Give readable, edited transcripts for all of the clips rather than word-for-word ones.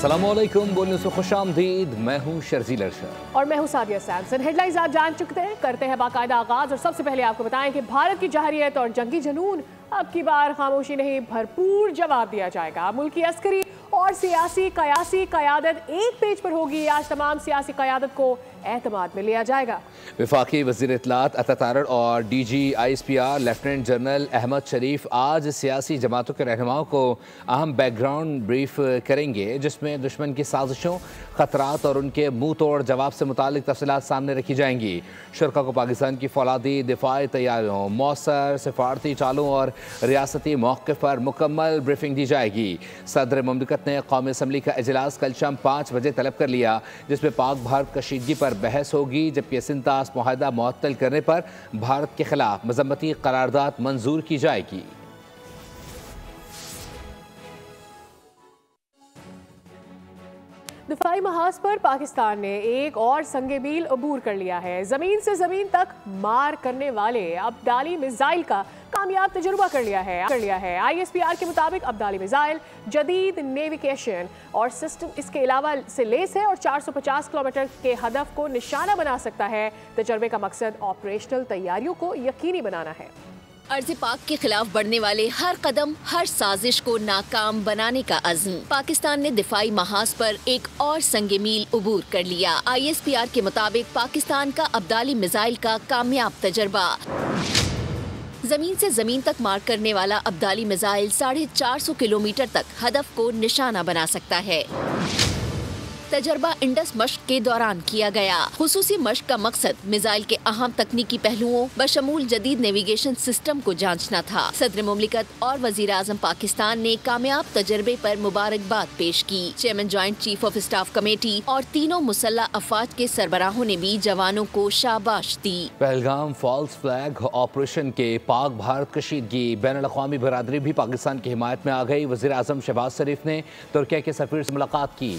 अस्सलामुअलैकुम, बोलने से खुशामदीद। मैं हूँ शर्जील अरशद और मैं हूँ सादिया सैमसन। हेडलाइंस आप जान चुके हैं, करते हैं बाकायदा आगाज। और सबसे पहले आपको बताएं कि भारत की जहरियत और जंगी जुनून अब की बार खामोशी नहीं, भरपूर जवाब दिया जाएगा। मुल्क की अस्करी और सियासी कयासी क़यादत एक पेज पर होगी। आज तमाम सियासी क़यादत को एतमाद में लिया जाएगा। वफाकी वज़ीर इत्तलात अता तारड़ और DG ISPR lieutenant general Ahmed Sharif आज सियासी जमातों के रहनुमाओं को अहम बैकग्राउंड ब्रीफ करेंगे, जिसमें दुश्मन की साजिशों, ख़तरात और उनके मुँह तोड़ जवाब से मुतालिक तफसीलात सामने रखी जाएंगी। शुरका को पाकिस्तान की फौलादी दिफाई तैयारियों, मौसर सिफारती चालों और रियासती मौक़िफ़ पर मुकम्मल ब्रीफिंग दी जाएगी। सदर मुमलिकत ने कौमी असम्बली का इजलास कल शाम 5 बजे तलब कर लिया, जिसमें पाक भारत कशीदगी पर बहस होगी, जबकि सिंतास मुआहदा मुअत्तल करने पर भारत के खिलाफ मजम्मती करारदाद मंजूर की जाएगी। दिफाई महाज पर पाकिस्तान ने एक और संगे मील अबूर कर लिया है। जमीन से जमीन तक मार करने वाले अब्दाली मिसाइल का कामयाब तजुर्बा कर लिया है। ISPR के मुताबिक अब्दाली मिसाइल जदीद नेविगेशन और सिस्टम इसके अलावा से लेस है और 450 किलोमीटर के हदफ को निशाना बना सकता है। तजर्बे का मकसद ऑपरेशनल तैयारियों को यकीनी बनाना है। अर्ज़ पाक के खिलाफ बढ़ने वाले हर कदम, हर साजिश को नाकाम बनाने का अज़्म। पाकिस्तान ने दिफाई महाज पर एक और संगे मील अबूर कर लिया। ISPR के मुताबिक पाकिस्तान का अब्दाली मिसाइल का कामयाब तजर्बा। जमीन से जमीन तक मार करने वाला अब्दाली मिसाइल 450 किलोमीटर तक हदफ को निशाना बना सकता है। तजर्बा इंडस मश्क के दौरान किया गया। खुसूसी मश्क का मकसद मिसाइल के अहम तकनीकी पहलुओं बशमूल जदीद नेविगेशन सिस्टम को जांचना था। सदर मुमलिकत और वजीर आजम पाकिस्तान ने कामयाब तजर्बे पर मुबारकबाद पेश की। Chairman joint chief of staff committee और तीनों मुसल्लह अफवाज के सरबराहों ने भी जवानों को शाबाश दी। पहलगाम फॉल्स फ्लैग ऑपरेशन के पाक भारत कशीदगी, बैनुल-अक़वामी बरादरी भी पाकिस्तान की हिमायत में आ गई। वज़ीर आज़म शहबाज शरीफ ने तुर्की के सफ़ीर से मुलाकात की,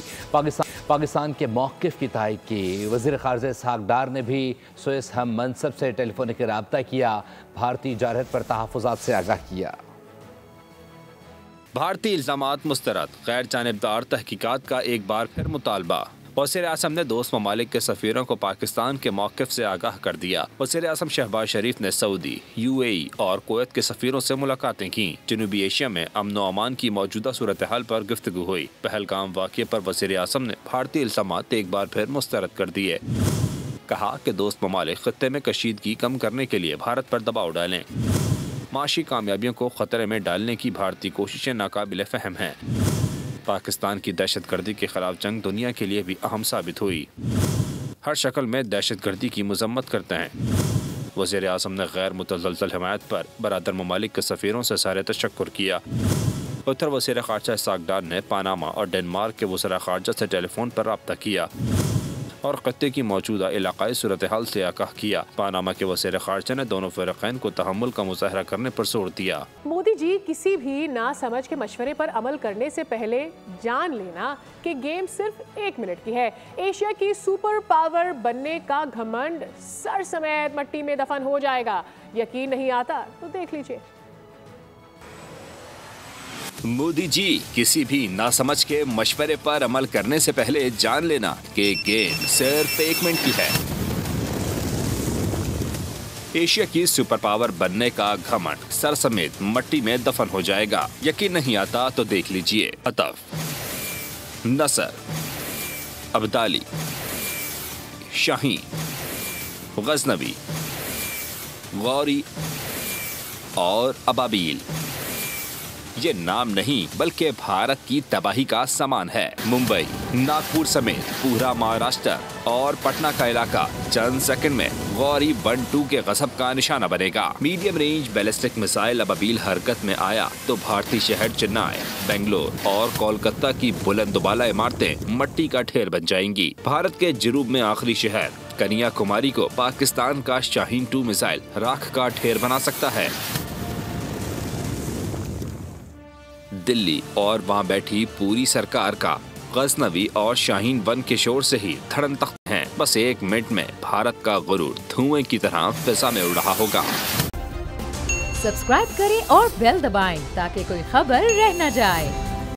पाकिस्तान के मौक़िफ़ की तायीद की। वज़ीर ख़ारिजा इसहाक़ डार ने भी सुएज़ हम मनसब से टेलीफोनिक रब्ता किया, भारतीय जारहत पर तहफ़्फ़ुज़ात से आगाह किया। भारतीय इल्ज़ामात मुस्तरद, गैर जानिबदार तहकीकात का एक बार फिर मुतालबा। वज़ीर आज़म ने दोस्त ममालिक के सफ़ीरों को पाकिस्तान के मौक़िफ़ से आगाह कर दिया। वज़ीर आज़म शहबाज शरीफ ने सऊदी, UAE और कुवैत के सफ़ीरों से मुलाकातें की। जनूबी एशिया में अमन व अमान की मौजूदा सूरत हाल पर गुफ्तगू हुई। पहलगाम वाक़ये पर वज़ीर आज़म ने भारतीय इल्ज़ामात एक बार फिर मुस्तरद कर दिए। कहा कि दोस्त ममालिक ख़ित्ते में कशीदगी कम करने के लिए भारत पर दबाव डालें। माशी कामयाबियों को ख़तरे में डालने की भारतीय कोशिशें नाकाबिल फ़हम हैं। पाकिस्तान की दहशतगर्दी के खिलाफ जंग दुनिया के लिए भी अहम साबित हुई। हर शक्ल में दहशतगर्दी की मजम्मत करते हैं। वज़ीर आज़म ने गैर मुतज़लज़ल हिमायत पर बरादर ममालिक के सफ़ीरों से सारे तशक्कुर किया। उत्तर वज़ीर ख़ारिजा इसहाक़ डार ने पानामा और डेनमार्क के वज़ीर ख़ारिजा से टेलीफोन पर रब्ता किया और ख़त्ते की मौजूदा इलाक़ाई सूरत हाल से आगाह किया। पानामा के वज़ीर ख़ारिजा ने दोनों फ़रीक़ैन को तहम्मुल का मुज़ाहरा करने पर जोर दिया। मोदी जी, किसी भी ना समझ के मशवरे पर अमल करने से पहले जान लेना कि गेम सिर्फ 1 मिनट की है। एशिया की सुपर पावर बनने का घमंड सर समेत मट्टी में दफन हो जाएगा। यकीन नहीं आता तो देख लीजिए। मोदी जी, किसी भी नासमझ के मशवरे पर अमल करने से पहले जान लेना कि गेम सिर्फ 1 मिनट की है। एशिया की सुपर पावर बनने का घमंड सर समेत मट्टी में दफन हो जाएगा। यकीन नहीं आता तो देख लीजिए। हतफ, नसर, अब्दाली, शाहीन, गजनवी, गौरी और अबाबील, ये नाम नहीं बल्कि भारत की तबाही का सामान है। मुंबई, नागपुर समेत पूरा महाराष्ट्र और पटना का इलाका चंद सेकंड में गौरी 1-2 के गजब का निशाना बनेगा। Medium range ballistic missile Ababeel हरकत में आया तो भारतीय शहर चेन्नई, बेंगलोर और कोलकाता की बुलंदबाला इमारतें मट्टी का ढेर बन जाएंगी। भारत के जनूब में आखिरी शहर कन्याकुमारी को पाकिस्तान का शाहीन 2 मिसाइल राख का ढेर बना सकता है। दिल्ली और वहां बैठी पूरी सरकार का गजनवी और शाहीन 1 के शोर से ही धड़न तख्त हैं। बस 1 मिनट में भारत का गुरूर धुएं की तरह फिजा में उड़ रहा होगा। सब्सक्राइब करें और बेल दबाएं ताकि कोई खबर रह न जाए।